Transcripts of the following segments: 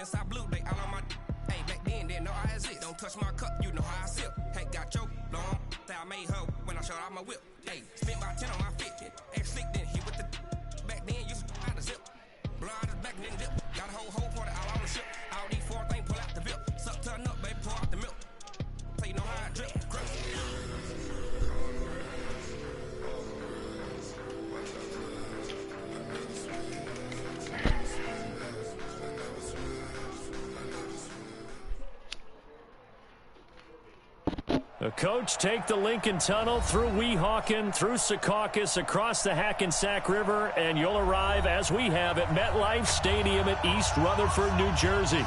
since I blew, they all on my. Hey, back then, didn't know I exist. Don't touch my cup, you know how I sip. Hey, got your long that I made her when I showed out my whip. Hey, spent about 10 on my fit. Ex slick, then hit with the. Back then, used to out the zip. Blood is back, then dip. Got a whole party out on the ship. All these four things, pull out the VIP. Suck, turn up, baby, pour out the milk. So you know how I drip. The coach take the Lincoln Tunnel through Weehawken, through Secaucus, across the Hackensack River, and you'll arrive, as we have, at MetLife Stadium at East Rutherford, New Jersey.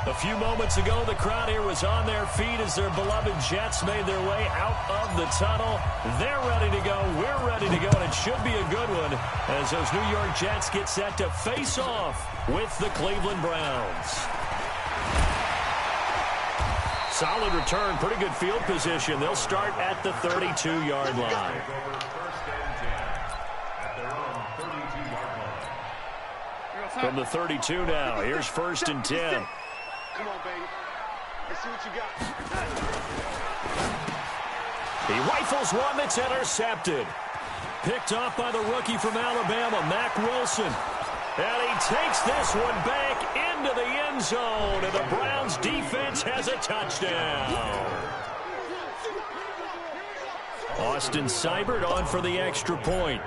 A few moments ago, the crowd here was on their feet as their beloved Jets made their way out of the tunnel. They're ready to go. We're ready to go, and it should be a good one as those New York Jets get set to face off with the Cleveland Browns. Solid return, pretty good field position. They'll start at the 32-yard line. From the 32 now, here's 1st and 10. Come on, baby. Let's see what you got. He rifles one that's intercepted. Picked off by the rookie from Alabama, Mack Wilson. And he takes this one back into the end zone, and the Browns defense has a touchdown. Austin Seibert on for the extra point.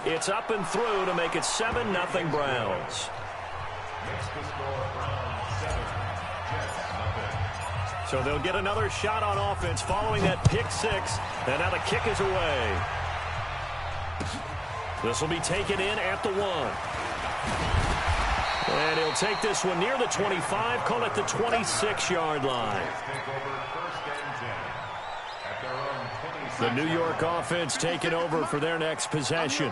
It's up and through to make it 7-0 Browns. So they'll get another shot on offense following that pick six, and now the kick is away. This will be taken in at the 1. And he'll take this one near the 25, call it the 26-yard line. The New York offense taking over for their next possession.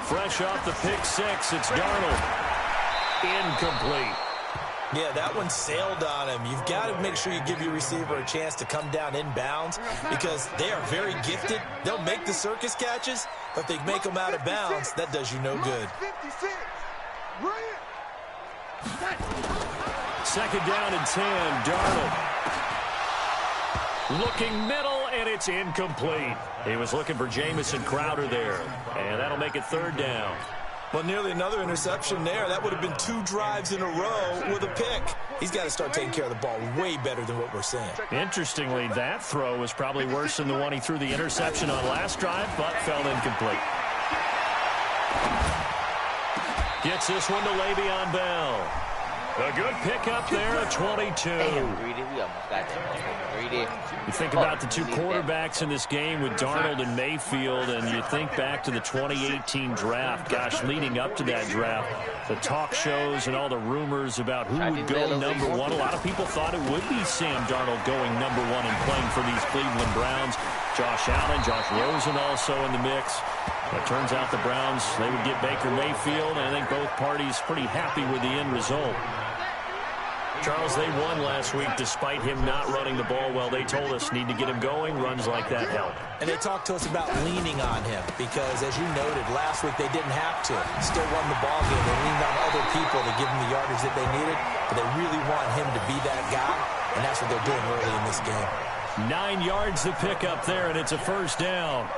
Fresh off the pick six, it's Darnold. Incomplete. Yeah, that one sailed on him. You've got to make sure you give your receiver a chance to come down inbounds because they are very gifted. They'll make the circus catches, but if they make them out of bounds, that does you no good. 2nd down and 10, Darnold. Looking middle, and it's incomplete. He was looking for Jamison Crowder there, and that'll make it 3rd down. Well, nearly another interception there. That would have been 2 drives in a row with a pick. He's got to start taking care of the ball way better than what we're seeing. Interestingly, that throw was probably worse than the one he threw the interception on last drive, but fell incomplete. Gets this one to Le'Veon Bell. A good pickup there at 22. You think about the 2 quarterbacks in this game with Darnold and Mayfield, and you think back to the 2018 draft. Gosh, leading up to that draft, the talk shows and all the rumors about who would go number 1. A lot of people thought it would be Sam Darnold going number 1 and playing for these Cleveland Browns. Josh Allen, Josh Rosen also in the mix. It turns out the Browns, they would get Baker Mayfield, and I think both parties pretty happy with the end result. Charles, they won last week despite him not running the ball well. They told us need to get him going. Runs like that help. And they talked to us about leaning on him because, as you noted, last week they didn't have to. Still won the ball game. They leaned on other people to give them the yardage that they needed, but they really want him to be that guy, and that's what they're doing early in this game. 9 yards to pick up there, and it's a 1st down.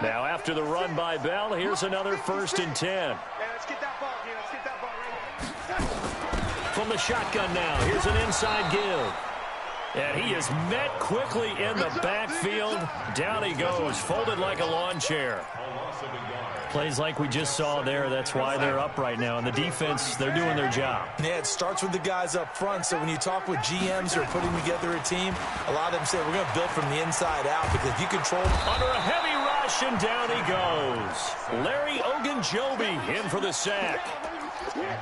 Now, after the run by Bell, here's another 1st and 10. Let's get that ball here. Let's get that ball right. From the shotgun now, here's an inside give. And he is met quickly in the backfield. Down he goes, folded like a lawn chair. Plays like we just saw there. That's why they're up right now. And the defense, they're doing their job. Yeah, it starts with the guys up front. So when you talk with GMs who are putting together a team, a lot of them say we're going to build from the inside out because if you control under a heavy rush, and down he goes. Larry Ogunjobi in for the sack.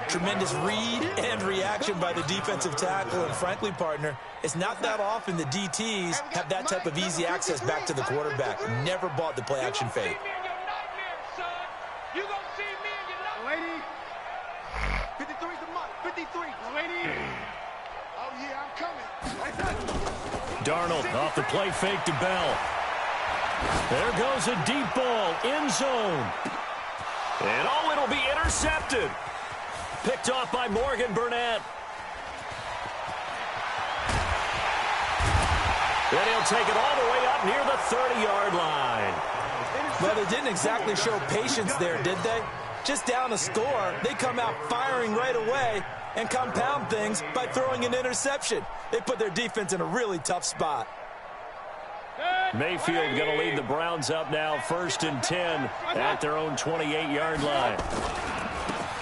Tremendous read and reaction by the defensive tackle. And frankly, partner, it's not that often the DTs have that type of easy access back to the quarterback. Never bought the play action fake. You gonna see me in your lady. 53's the month. 53. Lady. yeah, I'm coming. Darnold off the play fake to Bell. There goes a deep ball, end zone. And oh, it'll be intercepted. Picked off by Morgan Burnett. Then he'll take it all the way up near the 30-yard line. Well, they didn't exactly show patience there, did they? Just down a score, they come out firing right away and compound things by throwing an interception. They put their defense in a really tough spot. Mayfield going to lead the Browns up now, 1st and 10 at their own 28-yard line.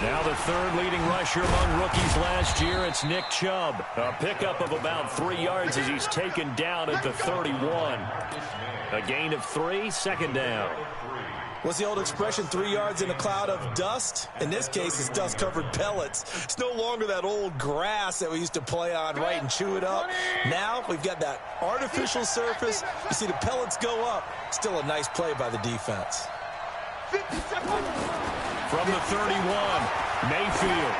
Now the third leading rusher among rookies last year, it's Nick Chubb. A pickup of about 3 yards as he's taken down at the 31. A gain of 3, 2nd down. What's the old expression, 3 yards in a cloud of dust? In this case, it's dust-covered pellets. It's no longer that old grass that we used to play on, right, and chew it up. Now we've got that artificial surface. You see the pellets go up. Still a nice play by the defense. From the 31, Mayfield.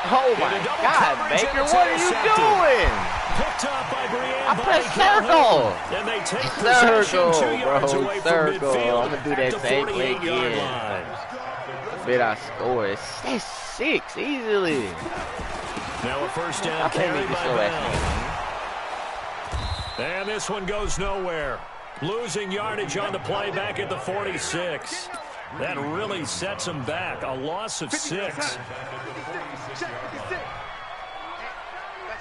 Oh, my God, Baker, what are you doing? Picked up by Brian. I pressed circle. And they take Circle, 2 yards bro, away circle. from midfield. I'm going to do that same play again. Bet I score. It's 6 easily. Now a 1st down I can't carry make this by so Bell. And this one goes nowhere. Losing yardage on the play back at the 46. That really sets them back. A loss of 6. Let's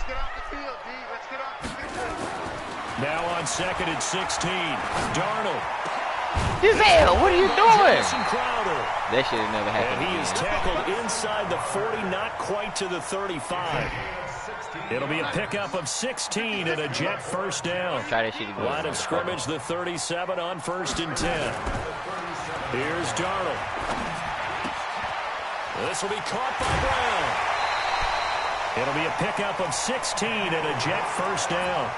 get off the field, D. Let's get off the field. Now on 2nd and 16. Darnold. Giselle, what are you doing? Crowder. That should have never happened. And he is tackled inside the 40, not quite to the 35. It'll be a pickup of 16 and a Jet 1st down. Try that shit again. Line of scrimmage, the 37 on 1st and 10. Here's Darnold. This will be caught by Brown. It'll be a pickup of 16 and a Jet 1st down.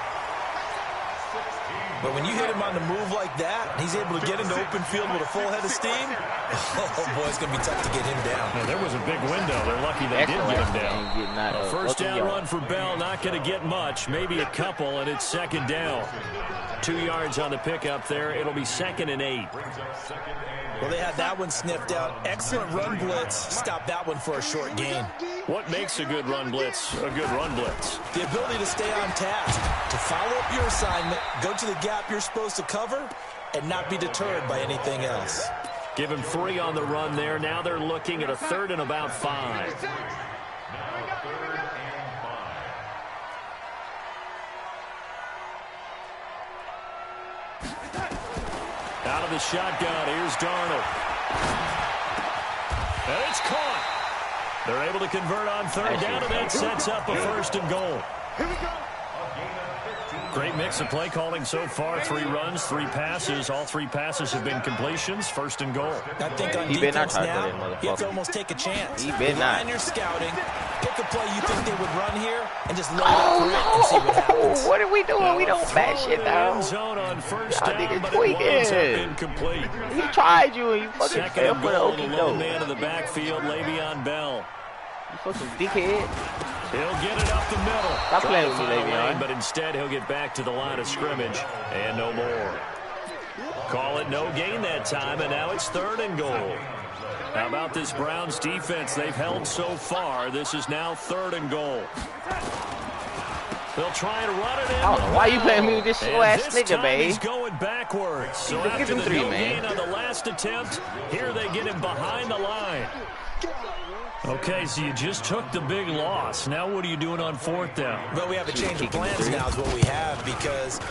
But when you hit him on the move like that, he's able to get into open field with a full head of steam, oh, boy, it's going to be tough to get him down. Yeah, there was a big window. They're lucky they did get him down. A 1st down run for Bell, not going to get much, maybe a couple, and it's 2nd down. 2 yards on the pickup there. It'll be 2nd and 8. Well, they had that one sniffed out. Excellent run blitz. Stop that one for a short gain. What makes a good run blitz a good run blitz? The ability to stay on task, to follow up your assignment, go to the gap you're supposed to cover, and not be deterred by anything else. Give him 3 on the run there. Now they're looking at a 3rd and about 5. Out of the shotgun, here's Darnold. And it's caught. They're able to convert on 3rd down, and that sets up a 1st and goal. Here we go. Great mix of play calling so far. 3 runs, 3 passes. All 3 passes have been completions. 1st and goal. I think on defense now, you have to almost take a chance. Rely on your scouting. Pick a play you think they would run here, and just load up for it and see what happens. What are we doing? We don't bash shit down. Zone on 1st Y'all down, niggas but it winds up tweaking. incomplete. He tried you and you fucking 2nd fell and for the goal. okey The lone doke. man in the backfield, Le'Veon Bell. You fucking dickhead. He'll get it up the middle. Stop Trying playing to with me, find a lane, Le'Veon. but instead he'll get back to the line of scrimmage and no more. Call it no gain that time, and now it's 3rd and goal. How about this Browns defense? They've held so far. This is now 3rd and goal. They'll try and run it in. I don't know why you playing me with this slow ass nigga, man. He's going backwards. So Just give after him the 3, no man. gain on the last attempt, here they get him behind the line. Okay, so you just took the big loss. Now what are you doing on 4th down? Well, we have a change of plans now is what we have, because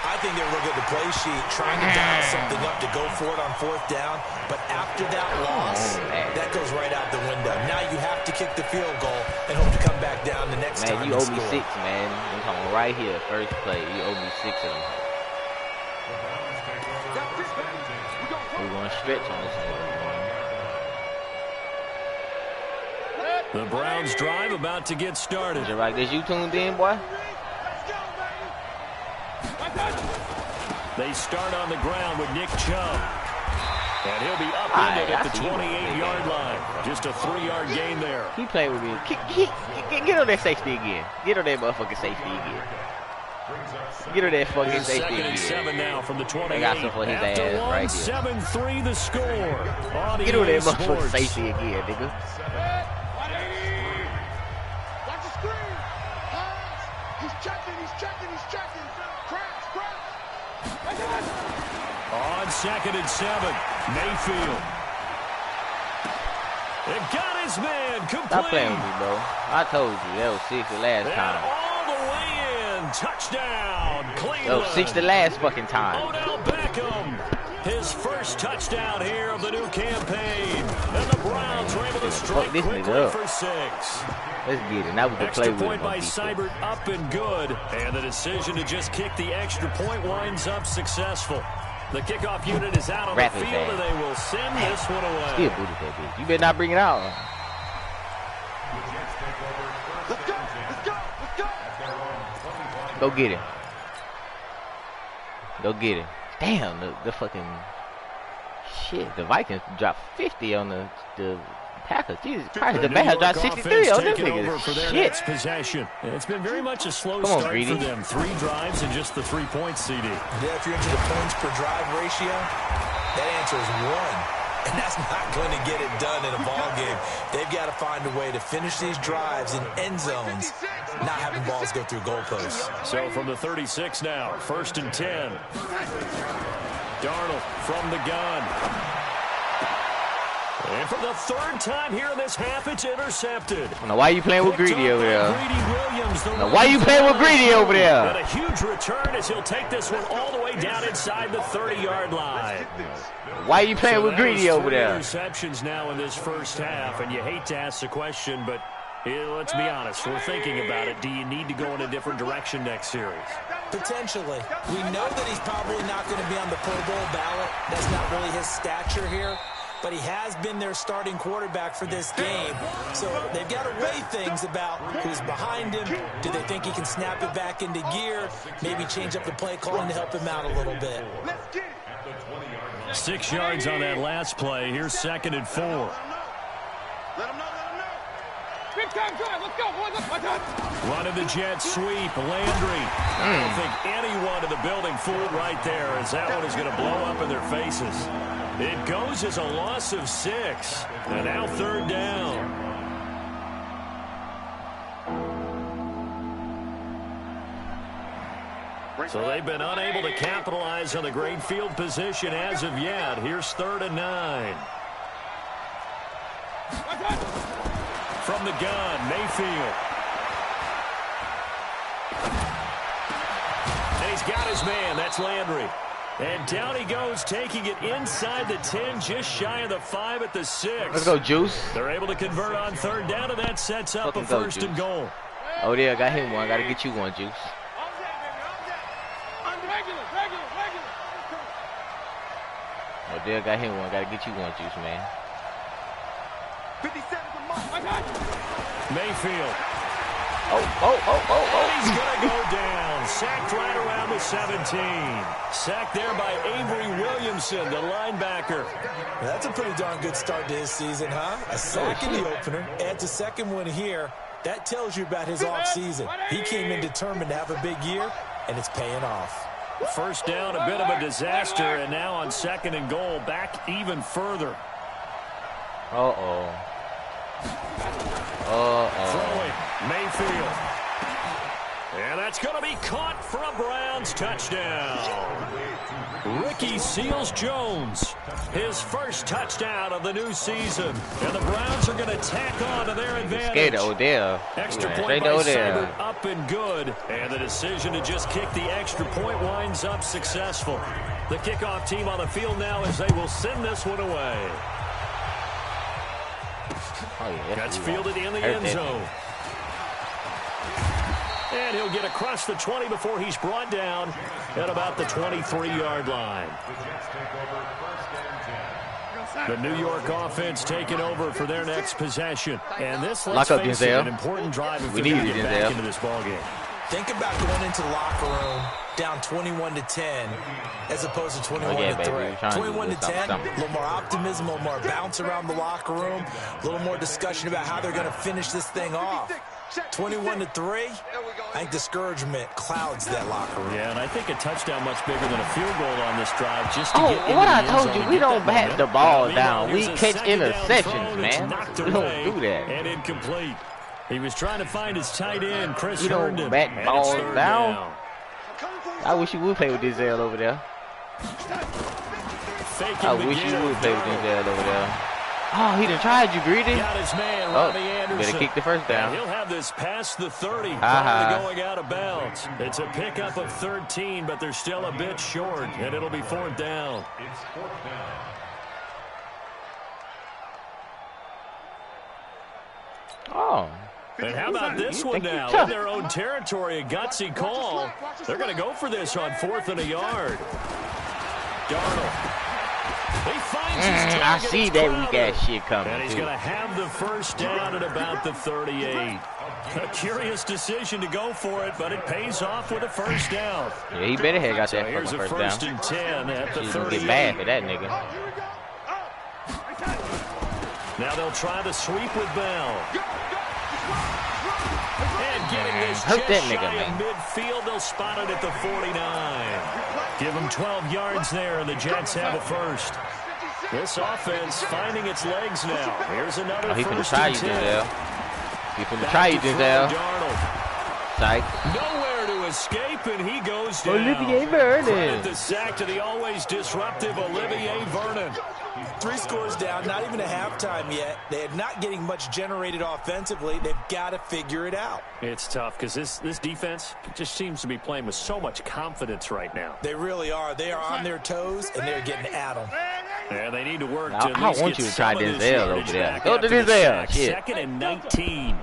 I think they're looking at the play sheet, trying to dial something up to go for it on 4th down. But after that loss, that goes right out the window. Now you have to kick the field goal and hope to come back down the next time. Man, you owe me 6, man. I'm talking right here, first play. You owe me 6 of them. We're going to stretch on this one. The Browns drive about to get started. Is it right that you tuned in, boy? They start on the ground with Nick Chubb. And he'll be up in it at the 28-yard line. Just a 3-yard gain there. He playing with me. Get on that safety again. Get on that motherfucking safety again. Get on that fucking safety Second again. and 7 now from the 28. They got some for his After ass one, right here. 7-3 the score. Get on that motherfucking safety again, nigga. Watch the screen. He's checking. Crash. On 2nd and 7, Mayfield. It got his man complete. Stop playing with me, bro. I told you that was 6 the last time. All the way in. Touchdown, Cleveland. That was 6 the last fucking time. Odell Beckham. His first touchdown here of the new campaign. And the Browns were able to strike quickly for 6. Let's get it. Now we can play with it. Extra point by Seibert up and good. And the decision to just kick the extra point winds up successful. The kickoff unit is out on the field, and they will send this one away. Still booted that bitch. You better not bring it out. Let's go. Go get it. Go get it. Damn, the fucking shit. The Vikings dropped 50 on the Packers. Jesus Christ, the Bears dropped 63 on them niggas. Shit. Possession. It's been very much a slow start for them. 3 drives and just the 3 points, CD. Yeah, if you're into the points per drive ratio, that answer is 1. And that's not going to get it done in a ball game. They've got to find a way to finish these drives in end zones, not having balls go through goalposts. So from the 36 now, 1st and 10. Darnold from the gun. And for the 3rd time here in this half, it's intercepted. Now, why are you playing with Greedy over there? Now, why are you playing with Greedy over And there? a huge return as he'll take this one all the way down inside the 30-yard line. Why are you playing with Greedy over there? Interceptions now in this first half, and you hate to ask the question, but let's be honest. We're thinking about it. Do you need to go in a different direction next series? Potentially. We know that he's probably not going to be on the Pro Bowl ballot. That's not really his stature here. But he has been their starting quarterback for this game. So they've got to weigh things about who's behind him. Do they think he can snap it back into gear? Maybe change up the play calling to help him out a little bit. 6 yards on that last play. Here's 2nd and 4. Let him know. Big time drive. Let's go, boys. Running the jet sweep. Landry. I don't think anyone in the building fooled right there, as that one is going to blow up in their faces. It goes as a loss of 6. And now 3rd down. So they've been unable to capitalize on the great field position as of yet. Here's 3rd and 9. From the gun, Mayfield. And he's got his man. That's Landry. And down he goes, taking it inside the 10, just shy of the 5 at the 6. Let's go, Juice. They're able to convert on 3rd down, and that sets up a 1st and goal. Oh, yeah, got him one. Got to get you one, Juice. Oh, there, got him one. Got to get you one, Juice, man. 57 to Mark. Mayfield. Oh. He's going to go down. Sacked right around the 17. Sacked there by Avery Williamson, the linebacker. That's a pretty darn good start to his season, huh? A sack in the opener. Adds a second one here. That tells you about his offseason. He came in determined to have a big year, and it's paying off. 1st down, a bit of a disaster, and now on 2nd and goal, back even further. Throwing, Mayfield. And that's going to be caught for a Browns touchdown. Ricky Seals-Jones, his first touchdown of the new season. And the Browns are going to tack on to their advantage. Extra point by Seibert up and good. And the decision to just kick the extra point winds up successful. The kickoff team on the field now as they will send this one away. That's fielded in the end zone. And he'll get across the 20 before he's brought down at about the 23-yard line. The New York offense taking over for their next possession. And this, let's face it, an important drive if they're going to get back into this ballgame. Think about going into the locker room down 21-10 as opposed to 21-3. 21-10, a little more optimism, a little more bounce around the locker room, a little more discussion about how they're going to finish this thing off. 21-3, I think discouragement clouds that locker room. Yeah, and I think a touchdown much bigger than a field goal on this drive just to get what I into the told end you, zone we don't and get that bat the ball down. Here's We a catch second down interceptions, throw, and it's man. knocked We don't away do that. and incomplete. He was trying to find his tight end, Chris We don't Herndon. bat And balls it's third down. I wish you would play with Denzel over there. Faking I wish you begin. would play with Denzel over there. Oh, he done tried you, Greedy. Got his man, Oh, Robbie Anderson. better kick the first down. And he'll have this past the 30 prior to going out of bounds. It's a pickup of 13, but they're still a bit short, and it'll be fourth down. It's fourth down. Oh. And how about this one now? In their own territory, a gutsy call. They're going to go for this on 4th and a yard. Darnold. He finds his target. I see that weak-ass shit coming, and he's going to have the first down at about the 38. A curious decision to go for it, but it pays off with a first down. Yeah, he better have got that Here's a fucking first down. and 10 at the Shit 38. get bad for that nigga. Now they'll try the sweep with Bell. And getting this Hurt just that shy nigga, of man. midfield, they'll spot it at the 49. Give them 12 yards there, and the Jets have a first. This offense finding its legs now. Here's another He finna first try and you, 10. Denzel. He finna Back try you, to throw, Denzel. Darnold. Psych. Nowhere to escape, and he goes down. Olivier Vernon. Credit the sack to the always disruptive Olivier Vernon. 3 scores down, not even a halftime yet. They're not getting much generated offensively. They've got to figure it out. It's tough because this defense just seems to be playing with so much confidence right now. They really are. They are on their toes, and they're getting at them. Yeah, they need to work to at I least want get you to try some of this Denzel yardage over there. back Go to after the Denzel. sack. Shit. 2nd and 19.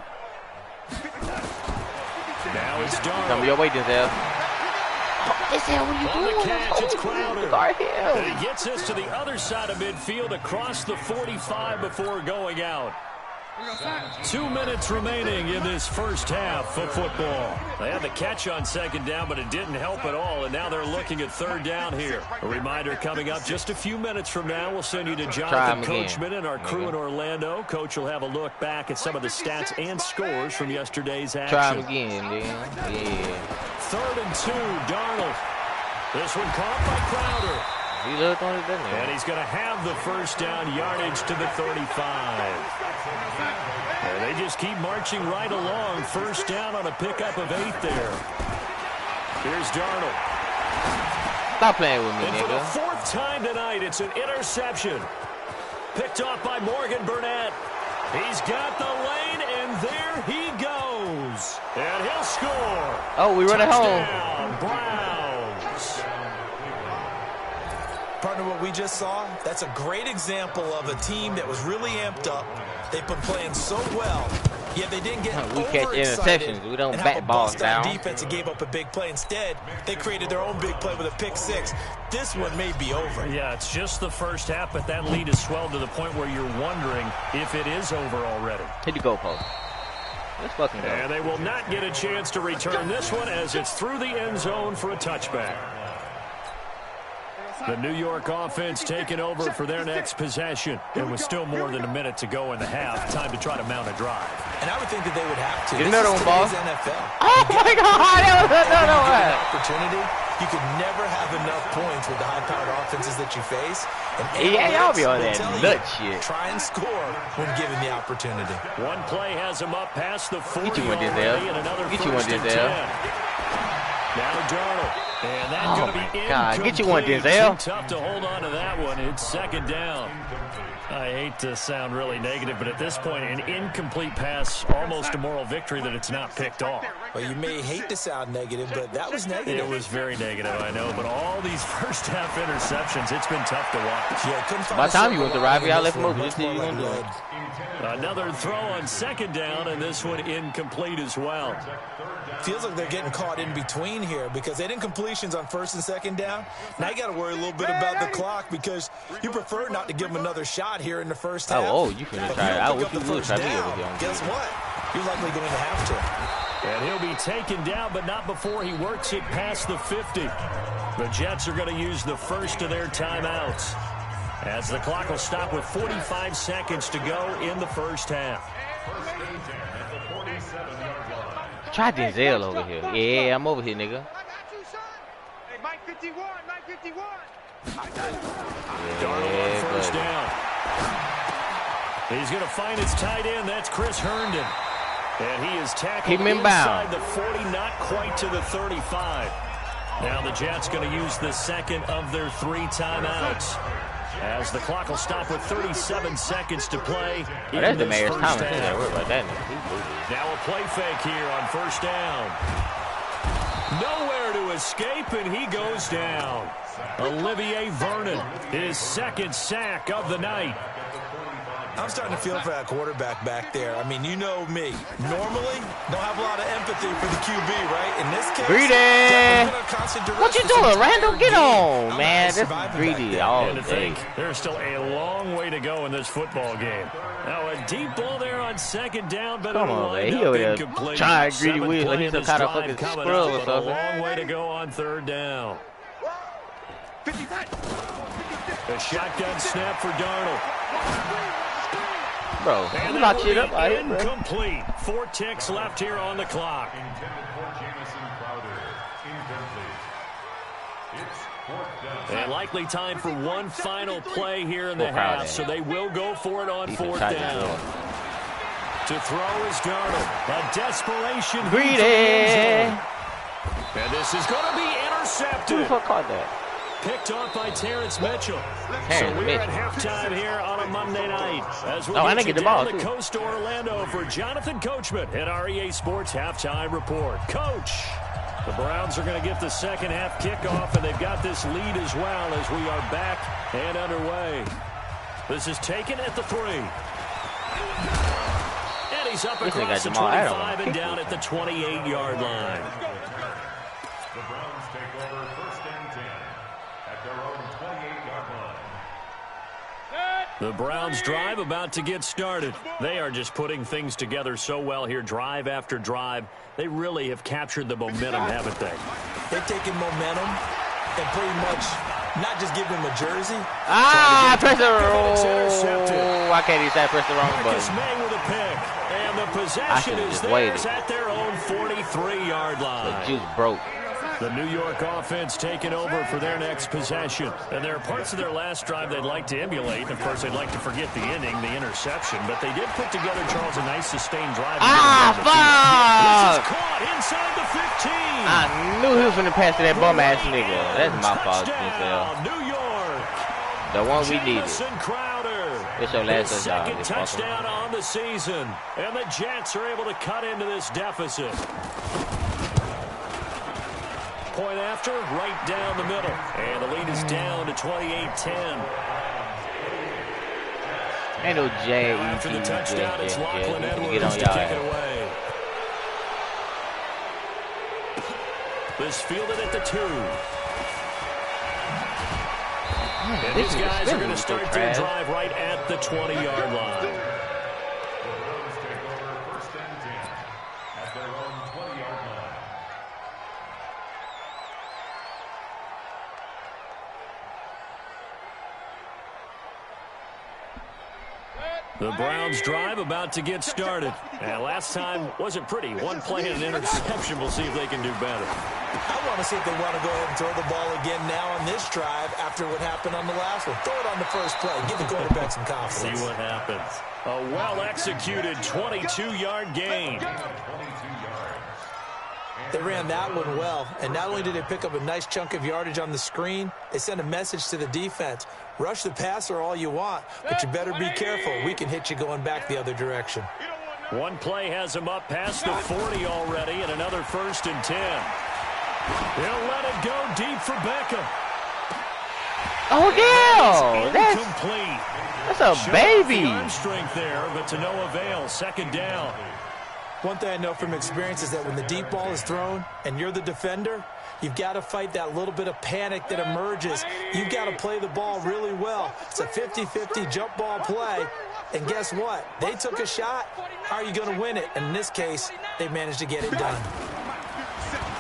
Now it's Come Darnold. your way, Denzel. Denzel, what are you On the doing? catch, it's Crowder. Guard him. And he gets us to the other side of midfield across the 45 before going out. 2 minutes remaining in this first half of football. They had the catch on 2nd down, but it didn't help at all, and now they're looking at 3rd down here. A reminder coming up just a few minutes from now. We'll send you to Jonathan Coachman and our crew in Orlando. Coach will have a look back at some of the stats and scores from yesterday's action. Try him again, man. Yeah. 3rd and 2, Darnold. This one caught by Crowder. He looked on it, didn't And he? he's going to have the first down, yardage to the 35. And they just keep marching right along. First down on a pickup of 8 there. Here's Darnold. Stop playing with me, And for the nigga. 4th time tonight, it's an interception. Picked off by Morgan Burnett. He's got the lane, and there he goes. And he'll score. Oh, we run it home. Touchdown, Browns. Partner, what we just saw, that's a great example of a team that was really amped up. They've been playing so well, yet they didn't get We catch overexcited interceptions. We don't and bat have a balls bust-down down. defense and gave up a big play. Instead, they created their own big play with a pick 6. This one may be over. Yeah, it's just the first half, but that lead has swelled to the point where you're wondering if it is over already. Hit the goalpost. Let's fucking go. And they will not get a chance to return this one as it's through the end zone for a touchback. The New York offense taking over for their next possession. And with still more than a minute to go in the half, time to try to mount a drive. And I would think that they would have to. Get This another is one, boss. today's NFL. Oh, my God. That was another Given one. an opportunity, you could never have enough points with the high-powered offenses that you face. And Yeah, y'all be on analytics will that tell nut you, shit. Try and score when given the opportunity. One play has him up past the 40 Get you one, already, Denzel. and another Get you one, first and Denzel. 10. Now Darnold. And that's Oh, going to my be God. Get you one, incomplete. Denzel. Too tough to hold on to that one. It's 2nd down. I hate to sound really negative, but at this point, an incomplete pass, almost a moral victory that it's not picked off. Well, you may hate to sound negative, but that was negative. It was very negative, I know, but all these first half interceptions, it's been tough to watch. Yeah, couldn't find By the time a you went to silver rivalry, lining I in left this him one. open. Much Just see more you like gonna do. lead. Another throw on 2nd down, and this one incomplete as well. Feels like they're getting caught in between here because they didn't completions on 1st and 2nd down. Now you got to worry a little bit about the clock because you prefer not to give them another shot here in the first half. Oh, you finna But try it. don't I pick wish up you the would first try me down, over here on guess TV. what? You're likely going to have to. And he'll be taken down, but not before he works it past the 50. The Jets are going to use the first of their timeouts, as the clock will stop with 45 seconds to go in the first half. Try Denzel over here. Yeah, I'm over here, nigga. Hey, Mike 51, Mike 51. Darnold on first down. He's going to find his tight end. That's Chris Herndon. And he is tackled inside the 40, not quite to the 35. Now the Jets going to use the second of their 3 timeouts, as the clock will stop with 37 seconds to play. Oh, that's the Mayor's Thomas. That now a play fake here on first down. Nowhere to escape, and he goes down. Olivier Vernon, his second sack of the night. I'm starting to feel for that quarterback back there. I mean, you know me. Normally, don't have a lot of empathy for the QB, right? In this case, what you doing, Randall? Get on, man. This is greedy all day. There's still a long way to go in this football game. Now a deep ball there on second down, but come on, man. He over there trying greedy wheel like he's some kind of fucking squirrel or something. A long way to go on third down. A shotgun snap for Darnold. Bro, you lock shit up out here, bro. Incomplete. 4 ticks left here on the clock. And likely time for one final play here in the half, so they will go for it on fourth down. To throw is Darnold. A desperation. Greedy. And this is going to be intercepted. Who the fuck caught that? Picked off by Terrence Mitchell. So we're at halftime here on a Monday night, as we get down the coast to Orlando for Jonathan Coachman at our EA Sports Halftime Report. Coach, the Browns are going to get the second half kickoff, and they've got this lead as well as we are back and underway. This is taken at the 3. And he's up across the 25 and down at the 28-yard line. The Browns take over first and 10 at their own 28-yard line. The Browns drive about to get started. They are just putting things together so well here, drive after drive. They really have captured the momentum, haven't they? They've taken momentum and pretty much not just give him a jersey. I pressed the wrong. I can't even say I pressed the wrong button. Marcus May with a pick. And the possession is theirs at their own 43-yard line. The juice broke. The New York offense taking over for their next possession. And there are parts of their last drive they'd like to emulate. Of course, they'd like to forget the inning, the interception. But they did put together, Charles, a nice sustained drive. This is caught inside the 15. I knew he was going to pass to that bum-ass nigga. That's my fault, New York. The one we needed. It's your last second touchdown on the season. And the Jets are able to cut into this deficit. Point after, right down the middle. And the lead is down to 28-10. Ain't no J-E-T. After the touchdown, it's Lachlan Edwards to kick it away. This fielded at the 2. And these guys are going to start their drive right at the 20-yard line. The Browns drive about to get started. And last time wasn't pretty. One play and an interception. We'll see if they can do better. I want to see if they want to go ahead and throw the ball again now on this drive after what happened on the last one. Throw it on the first play. Give the quarterback some confidence. See what happens. A well-executed 22-yard gain. They ran that one well, and not only did they pick up a nice chunk of yardage on the screen, they sent a message to the defense. Rush the passer all you want, but you better be careful. We can hit you going back the other direction. One play has him up past the 40 already, and another 1st and 10. He'll let it go deep for Beckham. Oh, yeah! That's a baby. Arm strength there, but to no avail. Second down. One thing I know from experience is that when the deep ball is thrown and you're the defender, you've got to fight that little bit of panic that emerges. You've got to play the ball really well. It's a 50-50 jump ball play. And guess what? They took a shot. How are you going to win it? And in this case, they managed to get it done.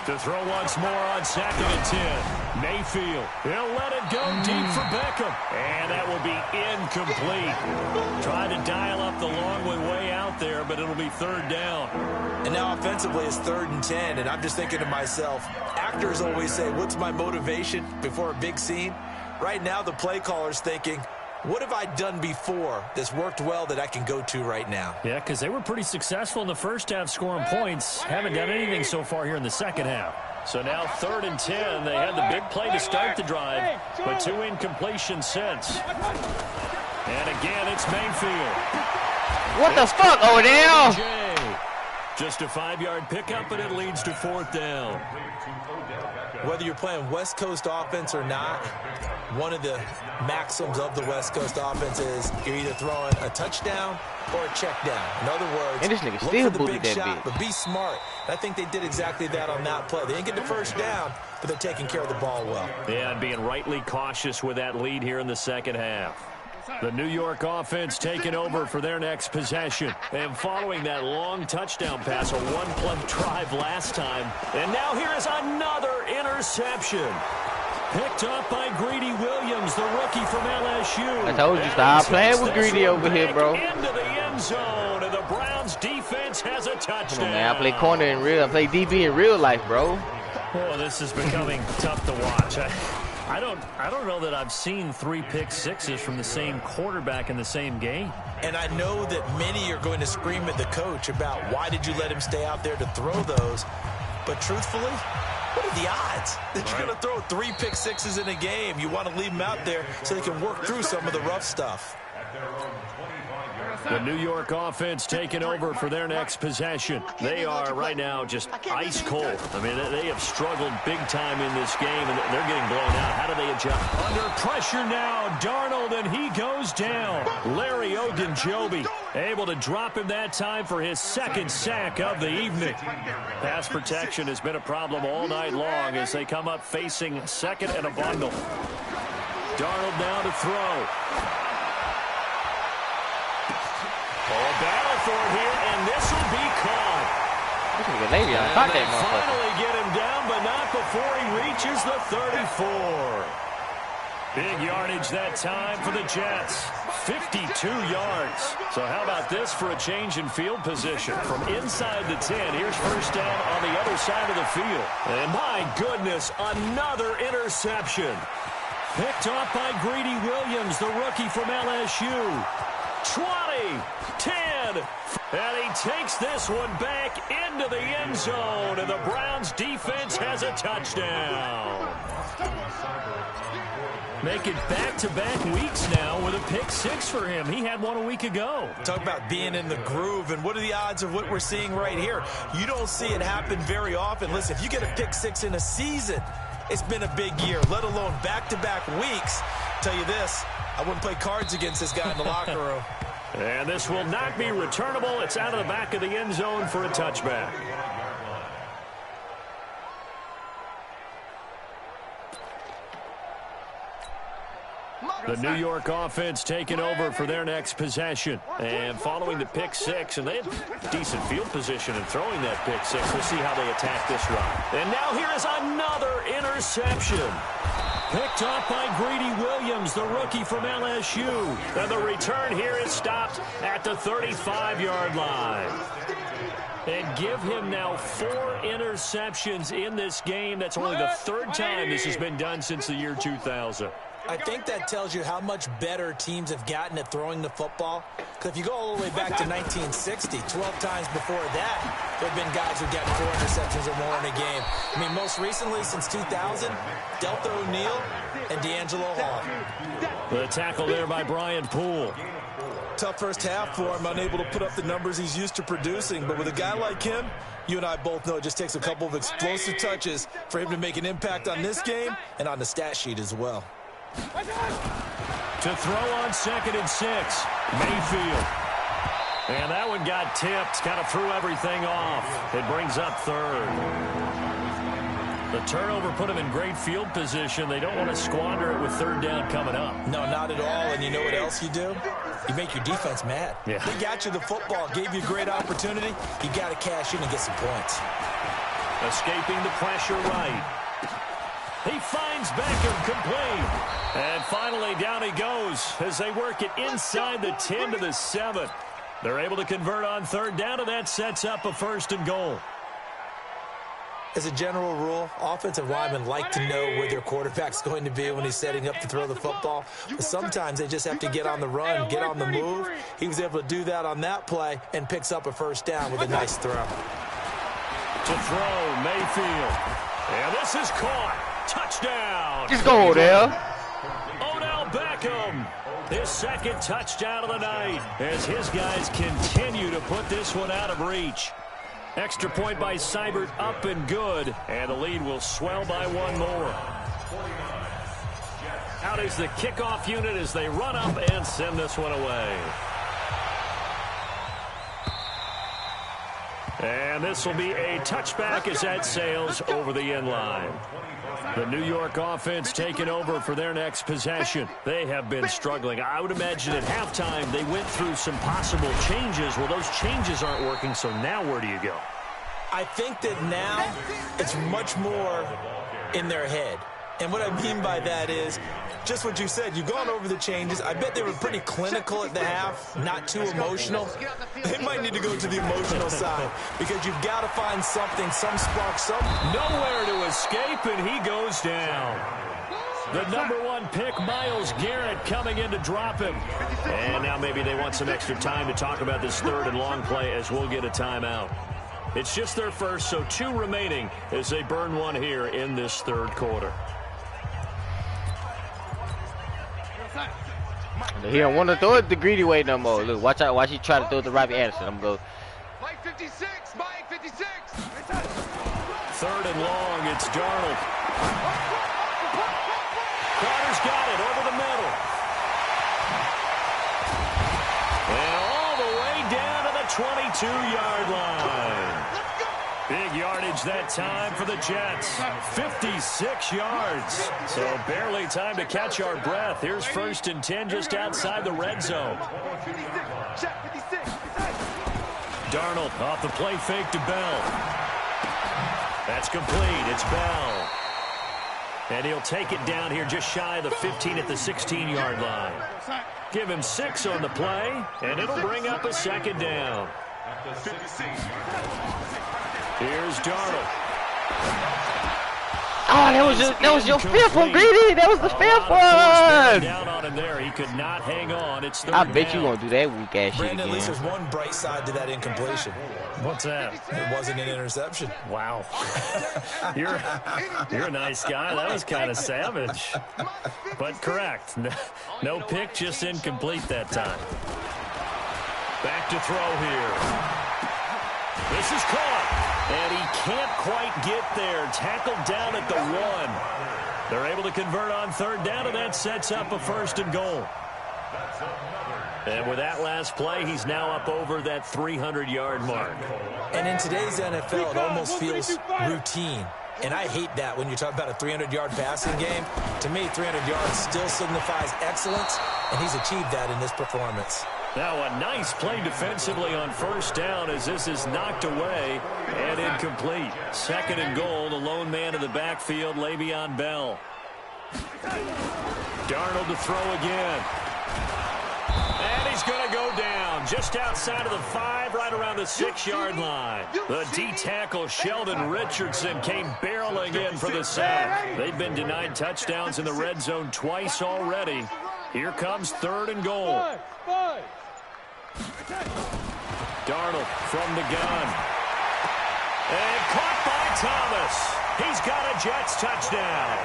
To throw once more on 2nd and 10. Mayfield, he'll let it go deep for Beckham. And that will be incomplete. Trying to dial up the long way out there, but it'll be 3rd down. And now offensively it's 3rd and 10, and I'm just thinking to myself, actors always say, what's my motivation before a big scene? Right now the play caller's thinking, what have I done before that's worked well that I can go to right now? Yeah, because they were pretty successful in the first half scoring points. Haven't done anything so far here in the second half. So now 3rd and 10. They had the big play to start the drive, but 2 incompletions since. And again, it's Mayfield. What the fuck, Odell? Just a 5-yard pickup, and it leads to 4th down. Whether you're playing West Coast offense or not, one of the maxims of the West Coast offense is you're either throwing a touchdown or a check down. In other words, and this nigga look still for the booted big that shot, bitch. but be smart. And I think they did exactly that on that play. They didn't get the first down, but they're taking care of the ball well. Yeah, and being rightly cautious with that lead here in the second half. The New York offense taking over for their next possession. And following that long touchdown pass, a one-play drive last time. And now here is another interception. Picked up by Greedy Williams, the rookie from LSU. I told you, stop playing with Greedy over here, bro. Into the end zone, and the Browns defense has a touchdown. Come on, man, I play corner in real, I play DB in real life, bro. Oh, this is becoming tough to watch. I don't know that I've seen 3 pick sixes from the same quarterback in the same game. And I know that many are going to scream at the coach about why did you let him stay out there to throw those. But truthfully, what are the odds that you're going to throw 3 pick sixes in a game? You want to leave them out there so they can work through some of the rough stuff. The New York offense taking over for their next possession. They are right now just ice cold. I mean, they have struggled big time in this game, and they're getting blown out. How do they adjust? Under pressure now, Darnold, and he goes down. Larry Ogunjobi able to drop him that time for his 2nd sack of the evening. Pass protection has been a problem all night long as they come up facing 2nd and a bundle. Darnold now to throw. Oh, battle for it here, and this will be caught. This nigga lazy, I caught that motherfucker. Finally get him down, but not before he reaches the 34. Big yardage that time for the Jets. 52 yards. So how about this for a change in field position? From inside the 10, here's first down on the other side of the field. And my goodness, another interception. Picked off by Greedy Williams, the rookie from LSU. 20, 10, and he takes this one back into the end zone, and the Browns defense has a touchdown. Make it back-to-back weeks now with a pick 6 for him. He had one a week ago. Talk about being in the groove, and what are the odds of what we're seeing right here? You don't see it happen very often. Listen, if you get a pick 6 in a season, it's been a big year, let alone back-to-back weeks. Tell you this, I wouldn't play cards against this guy in the locker room. And this will not be returnable. It's out of the back of the end zone for a touchback. The New York offense taking over for their next possession. And following the pick 6, and they have decent field position in throwing that pick 6. We'll see how they attack this drive. And now here is another interception. Picked off by Greedy Williams, the rookie from LSU. And the return here is stopped at the 35-yard line. And give him now 4 interceptions in this game. That's only the 3rd time this has been done since the year 2000. I think that tells you how much better teams have gotten at throwing the football. Because if you go all the way back to 1960, 12 times before that, there have been guys who got 4 interceptions or more in a game. I mean, most recently, since 2000, Delta O'Neal and D'Angelo Hall. The tackle there by Brian Poole. Tough first half for him, unable to put up the numbers he's used to producing. But with a guy like him, you and I both know it just takes a couple of explosive touches for him to make an impact on this game and on the stat sheet as well. To throw on 2nd and 6, Mayfield. And that one got tipped, kind of threw everything off. It brings up 3rd. The turnover put them in great field position. They don't want to squander it with third down coming up. No, not at all. And you know what else you do? You make your defense mad. Yeah. They got you the football, gave you a great opportunity. You got to cash in and get some points. Escaping the pressure right. He finds Beckham complete. And finally down he goes as they work it inside the 10 to the 7. They're able to convert on third down, and that sets up a 1st and goal. As a general rule, offensive linemen like to know where their quarterback's going to be when he's setting up to throw the football. But sometimes they just have to get on the run, get on the move. He was able to do that on that play and picks up a 1st down with a nice throw. To throw, Mayfield. And this is caught. Touchdown. Just go there. Odell Beckham. His 2nd touchdown of the night as his guys continue to put this one out of reach. Extra point by Seibert, up and good, and the lead will swell by 1 more. Out is the kickoff unit as they run up and send this one away. And this will be a touchback as that sails over the end line. The New York offense taking over for their next possession. They have been struggling. I would imagine at halftime they went through some possible changes. Well, those changes aren't working, so now where do you go? I think that now it's much more in their head. And what I mean by that is just what you said. You've gone over the changes. I bet they were pretty clinical at the half, not too emotional. They might need to go to the emotional side because you've got to find something, some spark, nowhere to escape, and he goes down. The number 1 pick, Myles Garrett, coming in to drop him. And now maybe they want some extra time to talk about this 3rd and long play as we'll get a timeout. It's just their first, so 2 remaining as they burn one here in this 3rd quarter. He don't want to throw it the greedy way no more. Look, watch out. Watch he try to throw it to Robbie Anderson. I'm going to go. Mike 56. Mike 56. 3rd and long. It's Darnold. Carter's got it over the middle. And all the way down to the 22-yard line. Big yardage that time for the Jets. 56 yards. So barely time to catch our breath. Here's 1st and 10 just outside the red zone. Darnold off the play fake to Bell. That's complete. It's Bell. And he'll take it down here just shy of the 15 at the 16-yard line. Give him 6 on the play, and it'll bring up a 2nd down. Here's Darnold. Oh, that was your 5th one, Greedy. That was the 5th one. Down on him there. He could not hang on. It's 3rd I bet down. you won't do that weak ass shit Brandon, again. at least there's one bright side to that incompletion. What's that? It wasn't an interception. Wow. You're a nice guy. That was kind of savage. But correct. No pick, just incomplete that time. Back to throw here. This is caught. And he can't quite get there. Tackled down at the 1. They're able to convert on 3rd down, and that sets up a 1st and goal. And with that last play, he's now up over that 300-yard mark. And in today's NFL, it almost feels routine. And I hate that when you talk about a 300-yard passing game. To me, 300 yards still signifies excellence, and he's achieved that in this performance. Now a nice play defensively on 1st down as this is knocked away and incomplete. 2nd and goal, the lone man in the backfield, Le'Veon Bell. Darnold to throw again. And he's going to go down just outside of the 5, right around the 6-yard line. The D-tackle, Sheldon Richardson, came barreling in for the sack. They've been denied touchdowns in the red zone twice already. Here comes 3rd and goal. Darnold from the gun. And caught by Thomas. He's got a Jets touchdown.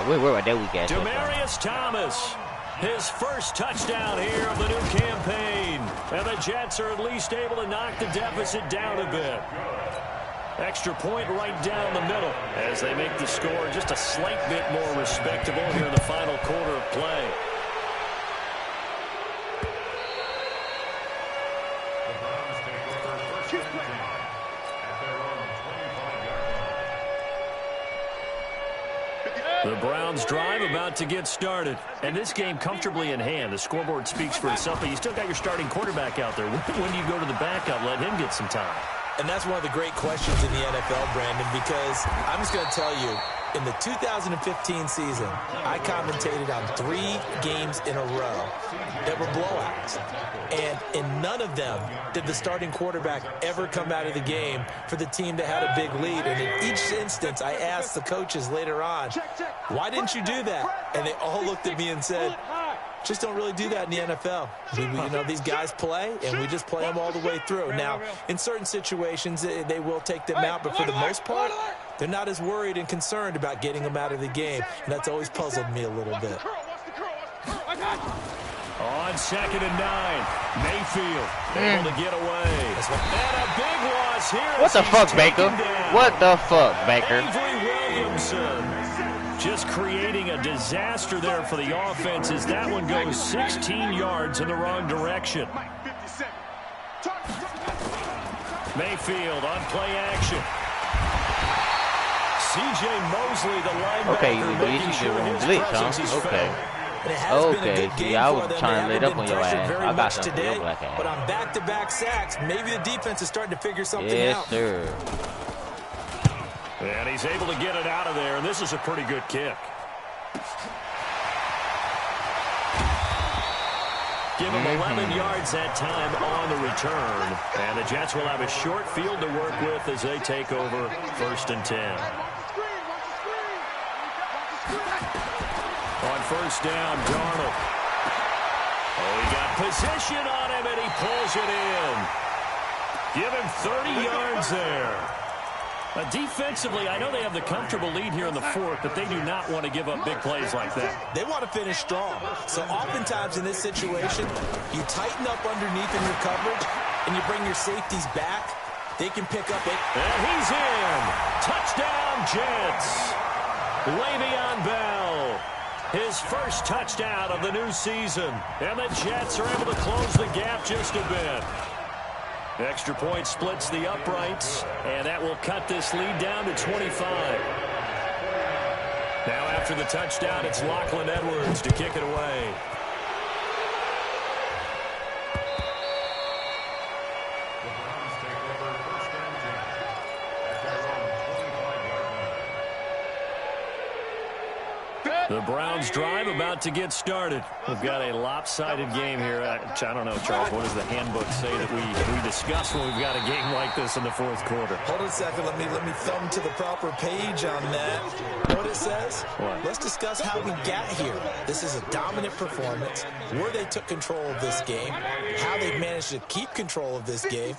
Where about that weak ass? Demaryius Thomas. His first touchdown here of the new campaign. And the Jets are at least able to knock the deficit down a bit. Extra point right down the middle as they make the score just a slight bit more respectable here in the final quarter of play. The Browns drive about to get started. And this game comfortably in hand. The scoreboard speaks for itself, but you still got your starting quarterback out there. When do you go to the backup, let him get some time? And that's one of the great questions in the NFL, Brandon, because I'm just going to tell you, in the 2015 season, I commentated on 3 games in a row that were blowouts. And in none of them did the starting quarterback ever come out of the game for the team that had a big lead. And in each instance, I asked the coaches later on, why didn't you do that? And they all looked at me and said, just don't really do that in the NFL. You know, these guys play, and we just play them all the way through. Now, in certain situations, they will take them out, but for the most part, they're not as worried and concerned about getting them out of the game, and that's always puzzled me a little bit. On 2nd and 9, Mayfield able to get away. And a big loss here. What the fuck, Baker? What the fuck, Baker? Avery Williamson just creating a disaster there for the offense as that one goes 16 yards in the wrong direction. Mayfield on play action. C.J. Mosley, the linebacker, Okay, you sure his blitz, presence is huh? Okay. felt. Okay, see, I was trying to lay up on your ass. I got something for your today, black ass. but on back-to-back sacks, maybe the defense is starting to figure something out. Yes, sir. And he's able to get it out of there, and this is a pretty good kick. Give him 11 yards that time on the return. And the Jets will have a short field to work with as they take over 1st and 10. On 1st down, Darnold. Oh, he got position on him, and he pulls it in. Give him 30 yards there. Defensively, I know they have the comfortable lead here in the 4th, but they do not want to give up big plays like that. They want to finish strong. So oftentimes in this situation, you tighten up underneath in your coverage, and you bring your safeties back. They can pick up it. And he's in. Touchdown, Jets. Le'Veon Bell. His first touchdown of the new season. And the Jets are able to close the gap just a bit. Extra point splits the uprights, and that will cut this lead down to 25. Now after the touchdown, it's Lachlan Edwards to kick it away. The Browns drive about to get started. We've got a lopsided game here. I don't know, Charles, what does the handbook say that we discuss when we've got a game like this in the 4th quarter? Hold on a second. Let me thumb to the proper page on that. You know what it says? What? Let's discuss how we got here. This is a dominant performance, where they took control of this game, how they've managed to keep control of this game,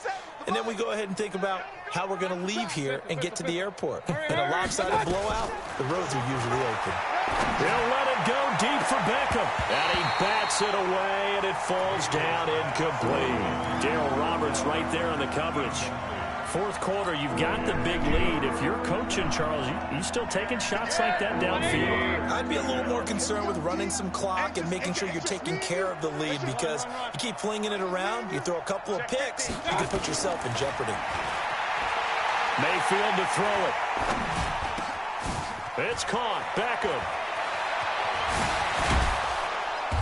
and then we go ahead and think about how we're going to leave here and get to the airport. In a lopsided blowout, the roads are usually open. They'll let it go deep for Beckham. And he bats it away, and it falls down incomplete. Darryl Roberts right there on the coverage. 4th quarter, you've got the big lead. If you're coaching, Charles, you still taking shots like that downfield? I'd be a little more concerned with running some clock and making sure you're taking care of the lead, because you keep flinging it around, you throw a couple of picks, you can put yourself in jeopardy. Mayfield to throw it. It's caught. Beckham.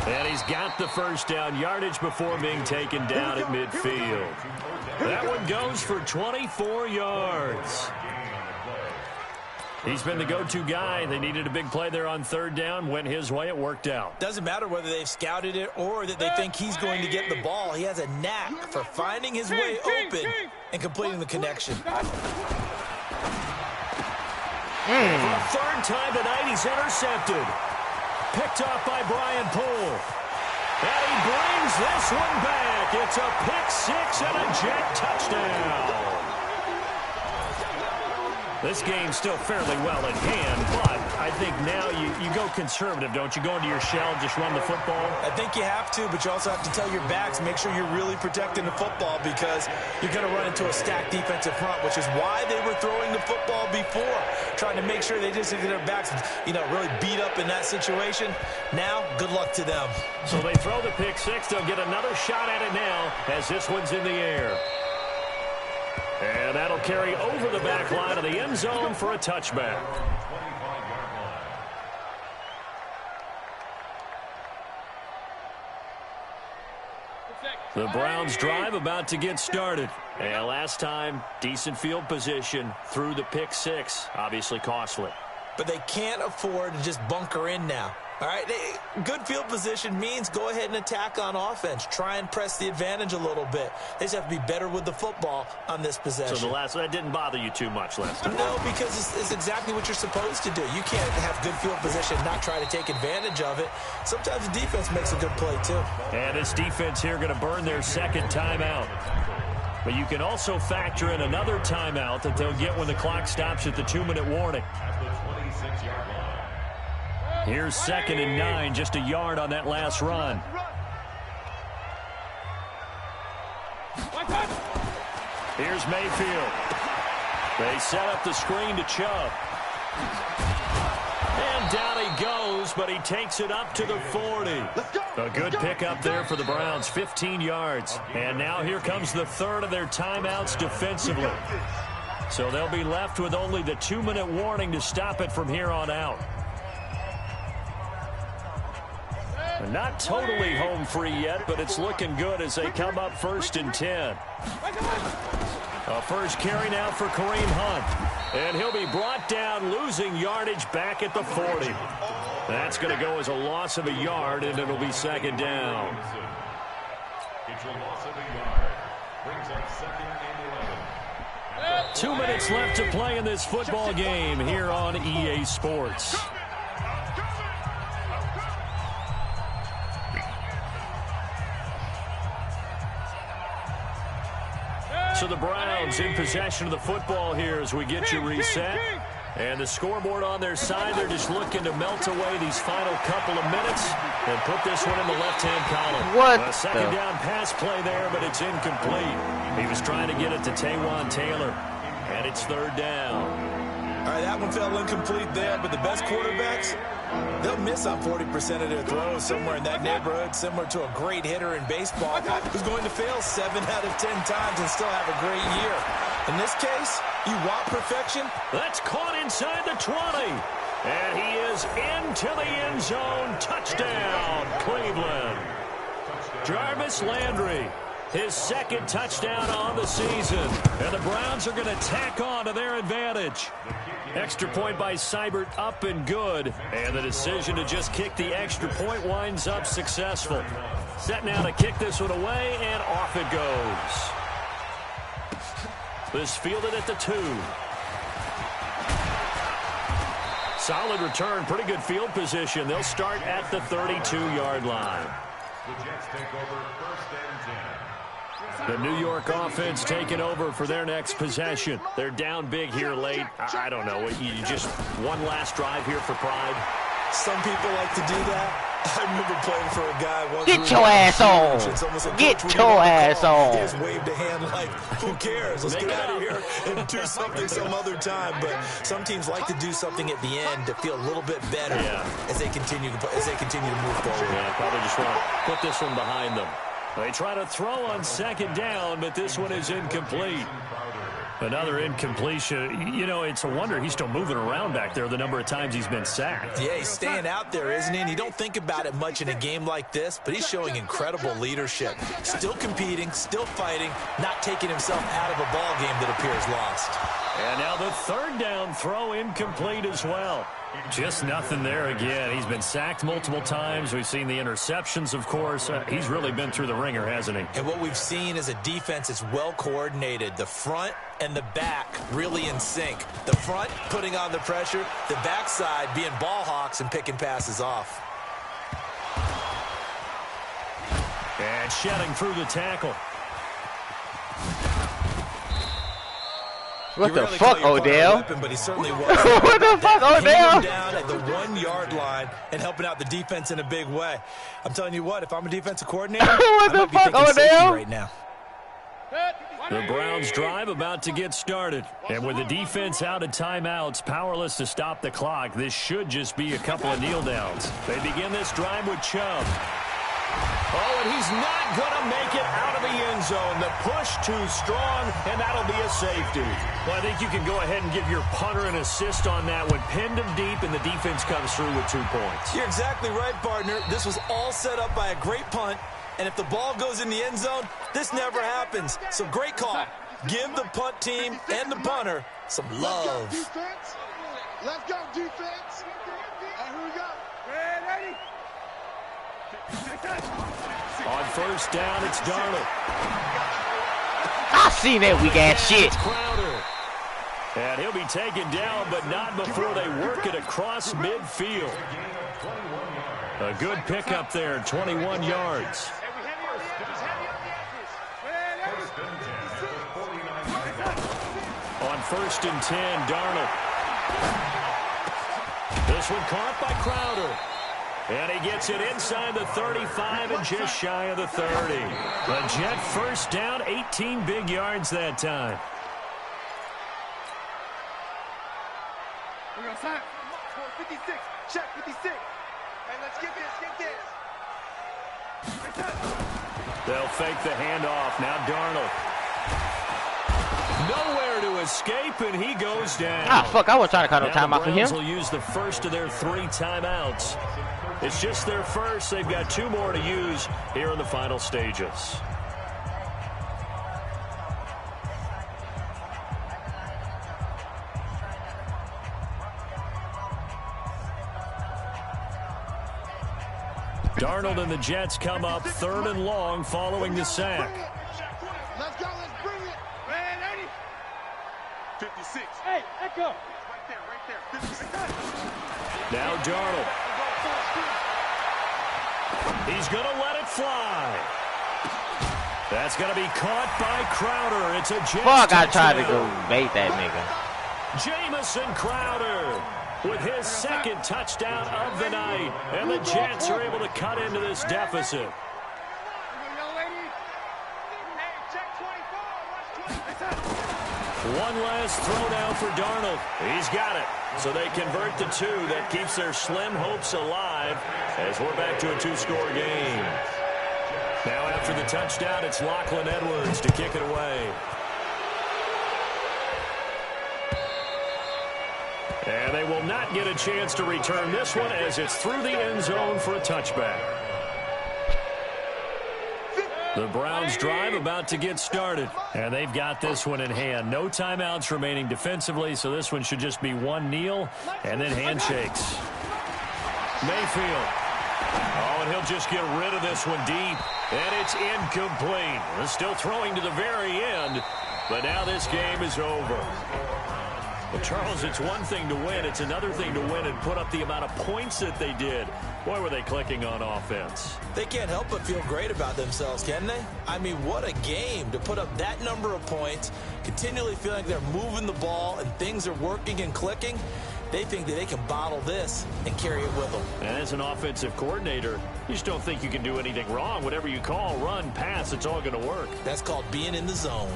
And he's got the first down, yardage before being taken down at midfield. That one goes for 24 yards. He's been the go-to guy. They needed a big play there on 3rd down. Went his way. It worked out. Doesn't matter whether they've scouted it or that they think he's going to get the ball. He has a knack for finding his way open and completing the connection. For a 3rd time tonight, he's intercepted. Picked off by Brian Poole. And he brings this one back. It's a pick 6 and a Jet touchdown. This game's still fairly well in hand, but I think now you go conservative, don't you? Go into your shell and just run the football? I think you have to, but you also have to tell your backs, make sure you're really protecting the football, because you're going to run into a stacked defensive front, which is why they were throwing the football before, trying to make sure they just get their backs, really beat up in that situation. Now, good luck to them. So they throw the pick 6. They'll get another shot at it now as this one's in the air. And that'll carry over the back line of the end zone for a touchback. The Browns drive about to get started. And last time, decent field position through the pick six. Obviously costly. But they can't afford to just bunker in now. All right, good field position means go ahead and attack on offense. Try and press the advantage a little bit. They just have to be better with the football on this possession. So that didn't bother you too much last time? No, because it's exactly what you're supposed to do. You can't have good field position and not try to take advantage of it. Sometimes the defense makes a good play, too. And this defense here going to burn their second timeout. But you can also factor in another timeout that they'll get when the clock stops at the 2-minute warning. Here's 2nd and 9, just a yard on that last run. Here's Mayfield. They set up the screen to Chubb. And down he goes, but he takes it up to the 40. A good pickup there for the Browns, 15 yards. And now here comes the third of their timeouts defensively. So they'll be left with only the 2-minute warning to stop it from here on out. Not totally home free yet, but it's looking good as they come up 1st and 10. A first carry now for Kareem Hunt. And he'll be brought down, losing yardage back at the 40. That's going to go as a loss of a yard, and it'll be 2nd down. It's a loss of a yard. Brings up 2nd and 11. 2 minutes left to play in this football game here on EA Sports. So the Browns in possession of the football here as we get you reset. And the scoreboard on their side, they're just looking to melt away these final couple of minutes and put this one in the left-hand column. What? A second down pass play there, but it's incomplete. He was trying to get it to Taywan Taylor, and it's 3rd down. All right, that one fell incomplete there, but the best quarterbacks, they'll miss on 40% of their throws somewhere in that neighborhood, similar to a great hitter in baseball who's going to fail 7 out of 10 times and still have a great year. In this case, you want perfection? That's caught inside the 20. And he is into the end zone. Touchdown, Cleveland. Jarvis Landry, his 2nd touchdown on the season. And the Browns are going to tack on to their advantage. Extra point by Seibert, up and good. And the decision to just kick the extra point winds up successful. Set now to kick this one away, and off it goes. This fielded at the 2. Solid return, pretty good field position. They'll start at the 32-yard line. The Jets take over 1st and 10. The New York offense taking over for their next possession. They're down big here late. I don't know. You just one last drive here for pride. Some people like to do that. I remember playing for a guy once. Get your ass on. Like, get your ass on. He just waved a hand like, who cares? Let's get out of here and do something some other time. But some teams like to do something at the end to feel a little bit better as they continue to move forward. Yeah, probably just want to put this one behind them. They try to throw on 2nd down, but this one is incomplete. Another incompletion. You know, it's a wonder he's still moving around back there the number of times he's been sacked. Yeah, he's staying out there, isn't he? And you don't think about it much in a game like this, but he's showing incredible leadership. Still competing, still fighting, not taking himself out of a ball game that appears lost. And now the 3rd down throw incomplete as well. Just nothing there again. He's been sacked multiple times. We've seen the interceptions, of course. He's really been through the ringer, hasn't he? And what we've seen is a defense that's well coordinated. The front and the back really in sync. The front putting on the pressure, the backside being ball hawks and picking passes off. And shedding through the tackle. What the fuck, Odell? Weapon, but he certainly was. What the fuck, Odell? Down at the 1-yard line and helping out the defense in a big way. I'm telling you what, if I'm a defensive coordinator, what the fuck, Odell? Right now. The Browns drive about to get started. And with the defense out of timeouts, powerless to stop the clock, this should just be a couple of kneel downs. They begin this drive with Chubb. Oh, and he's not going to make it out of the end zone. The push too strong, and that'll be a safety. Well, I think you can go ahead and give your punter an assist on that one. Pinned him deep, and the defense comes through with 2 points. You're exactly right, partner. This was all set up by a great punt And if the ball goes in the end zone, this never happens. So great call. Give the punt team and the punter some love. Let's go, defense. Let's go, defense. And here we go. Ready? On first down, it's Darnold. I seen that weak ass shit. Crowder. And he'll be taken down, but not before they work it across midfield. A good pickup there, 21 yards. On first and 10, Darnold. This one caught by Crowder. And he gets it inside the 35 and just shy of the 30. A Jet first down, 18 big yards that time. We're going to sign. 56. Check 56. Hey, let's get this. They'll fake the handoff. Now Darnold. Nowhere to escape, and he goes down. Ah, fuck, I wasn't trying to call no timeout for him. The Browns will use the first of their 3 timeouts. It's just their first. They've got 2 more to use here in the final stages. Darnold and the Jets come up 3rd and long following the sack. Let's go, let's bring it. Ready? 56. Hey, echo. Right there, 56. Now Darnold. He's going to let it fly. That's going to be caught by Crowder. It's a Jets Fuck, I touchdown. tried to go bait that nigga. Jamison Crowder with his 2nd touchdown of the night. And the Jets are able to cut into this deficit. One last throw now for Darnold. He's got it. So they convert the 2. That keeps their slim hopes alive as we're back to a 2-score game. Now after the touchdown, it's Lachlan Edwards to kick it away. And they will not get a chance to return this one as it's through the end zone for a touchback. The Browns drive about to get started. And they've got this one in hand. No timeouts remaining defensively, so this one should just be one kneel and then handshakes. Mayfield. Oh, and he'll just get rid of this one deep. And it's incomplete. They're still throwing to the very end, but now this game is over. Well, Charles, it's one thing to win. It's another thing to win and put up the amount of points that they did. Boy, were they clicking on offense. They can't help but feel great about themselves, can they? I mean, what a game to put up that number of points, continually feeling like they're moving the ball and things are working and clicking. They think that they can bottle this and carry it with them. And as an offensive coordinator, you just don't think you can do anything wrong. Whatever you call, run, pass, it's all going to work. That's called being in the zone.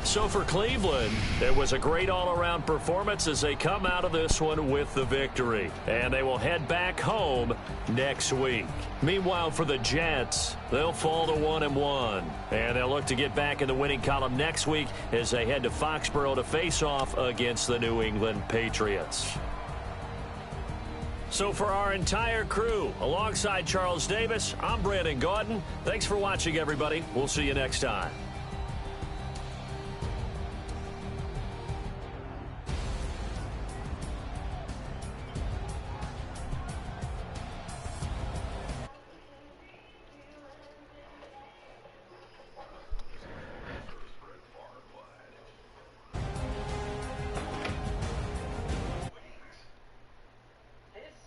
So for Cleveland, it was a great all-around performance as they come out of this one with the victory. And they will head back home next week. Meanwhile, for the Jets, they'll fall to 1-1. And they'll look to get back in the winning column next week as they head to Foxborough to face off against the New England Patriots. So for our entire crew, alongside Charles Davis, I'm Brandon Gaudin. Thanks for watching, everybody. We'll see you next time.